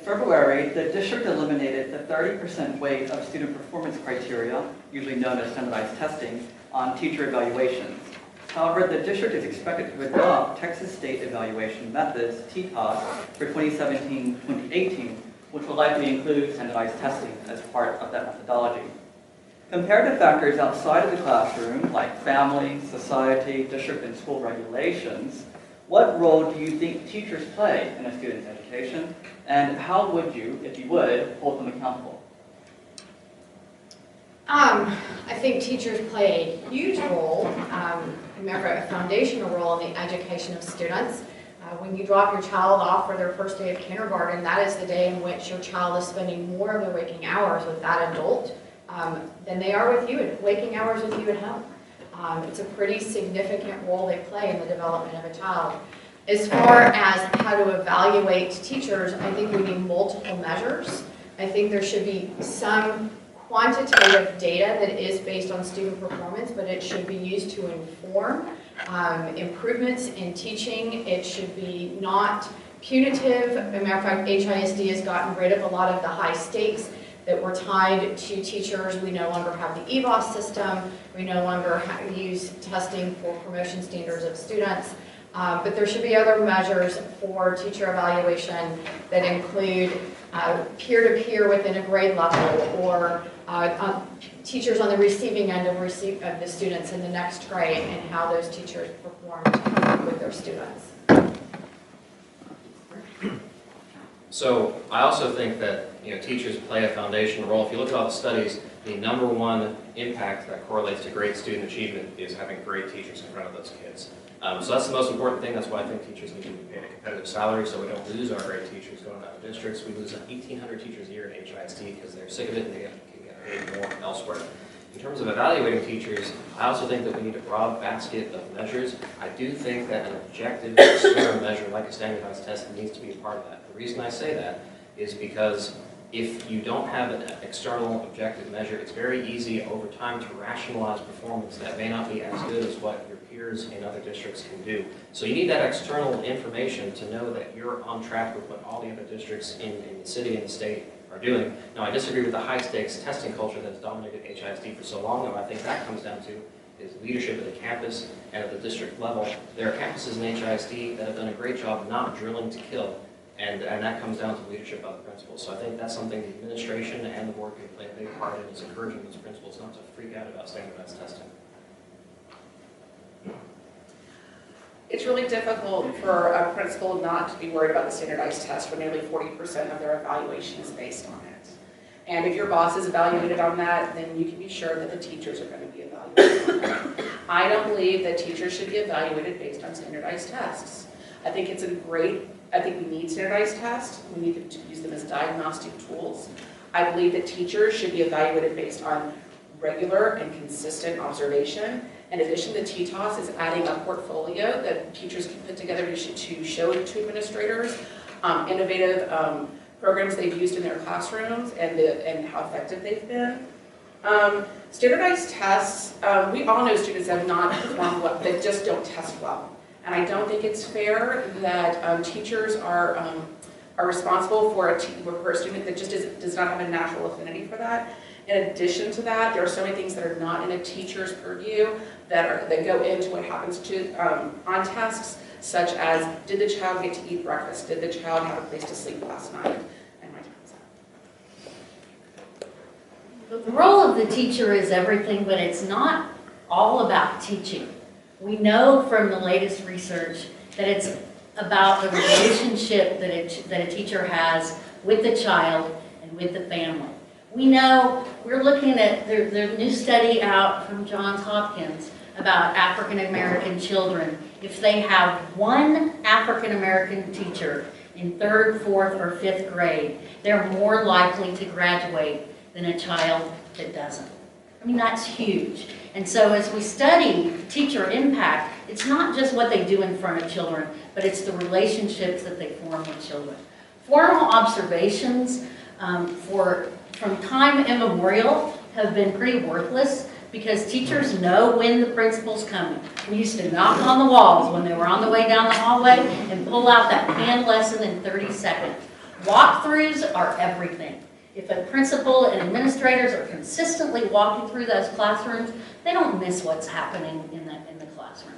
February, the district eliminated the 30% weight of student performance criteria, usually known as standardized testing, on teacher evaluations. However, the district is expected to adopt Texas State Evaluation Methods, TESS, for 2017-2018, which will likely include standardized testing as part of that methodology. Compared to factors outside of the classroom, like family, society, district, and school regulations, what role do you think teachers play in a student's education, and how would you, if you would, hold them accountable? I think teachers play a huge role, remember a foundational role in the education of students. When you drop your child off for their first day of kindergarten, that is the day in which your child is spending more of their waking hours with that adult than they are with you, waking hours with you at home. It's a pretty significant role they play in the development of a child. As far as how to evaluate teachers, I think we need multiple measures. I think there should be some quantitative data that is based on student performance, but it should be used to inform improvements in teaching. It should be not punitive. As a matter of fact, HISD has gotten rid of a lot of the high stakes that were tied to teachers. We no longer have the EVOS system. We no longer use testing for promotion standards of students. But there should be other measures for teacher evaluation that include peer-to-peer within a grade level, or teachers on the receiving end of the students in the next grade, and how those teachers performed with their students. So I also think that teachers play a foundational role. If you look at all the studies, the number one impact that correlates to great student achievement is having great teachers in front of those kids. So that's the most important thing. That's why I think teachers need to be paid a competitive salary so we don't lose our great teachers going out of districts. We lose 1,800 teachers a year at HISD because they're sick of it and they can get paid more elsewhere. In terms of evaluating teachers, I also think that we need a broad basket of measures. I do think that an objective external measure like a standardized test needs to be a part of that. The reason I say that is because if you don't have an external objective measure, it's very easy over time to rationalize performance that may not be as good as what your peers in other districts can do. So you need that external information to know that you're on track with what all the other districts in the city and the state are doing. Now, I disagree with the high-stakes testing culture that has dominated HISD for so long, and I think that comes down to is leadership at the campus and at the district level. There are campuses in HISD that have done a great job not drilling to kill. And that comes down to leadership of the principals. So I think that's something the administration and the board can play a big part in, is encouraging those principals not to freak out about standardized testing. It's really difficult for a principal not to be worried about the standardized test when nearly 40% of their evaluation is based on it. And if your boss is evaluated on that, then you can be sure that the teachers are going to be evaluated on that. I don't believe that teachers should be evaluated based on standardized tests. I think we need standardized tests. We need to use them as diagnostic tools. I believe that teachers should be evaluated based on regular and consistent observation. In addition, the TESS is adding a portfolio that teachers can put together to show to administrators innovative programs they've used in their classrooms and how effective they've been. Standardized tests, we all know students that have not performed well, that just don't test well. And I don't think it's fair that teachers are responsible for a student that just does not have a natural affinity for that. In addition to that, there are so many things that are not in a teacher's purview that go into what happens on tests, such as, did the child get to eat breakfast? Did the child have a place to sleep last night? And my time's up. The role of the teacher is everything, but it's not all about teaching. We know from the latest research that it's about the relationship that a teacher has with the child and with the family. We know, we're looking at, there's a new study out from Johns Hopkins about African American children. If they have one African American teacher in 3rd, 4th, or 5th grade, they're more likely to graduate than a child that doesn't. I mean, that's huge. And so as we study teacher impact, it's not just what they do in front of children, but it's the relationships that they form with children. Formal observations from time immemorial have been pretty worthless because teachers know when the principal's coming. We used to knock on the walls when they were on the way down the hallway and pull out that canned lesson in 30 seconds. Walkthroughs are everything. If a principal and administrators are consistently walking through those classrooms, they don't miss what's happening in the classroom.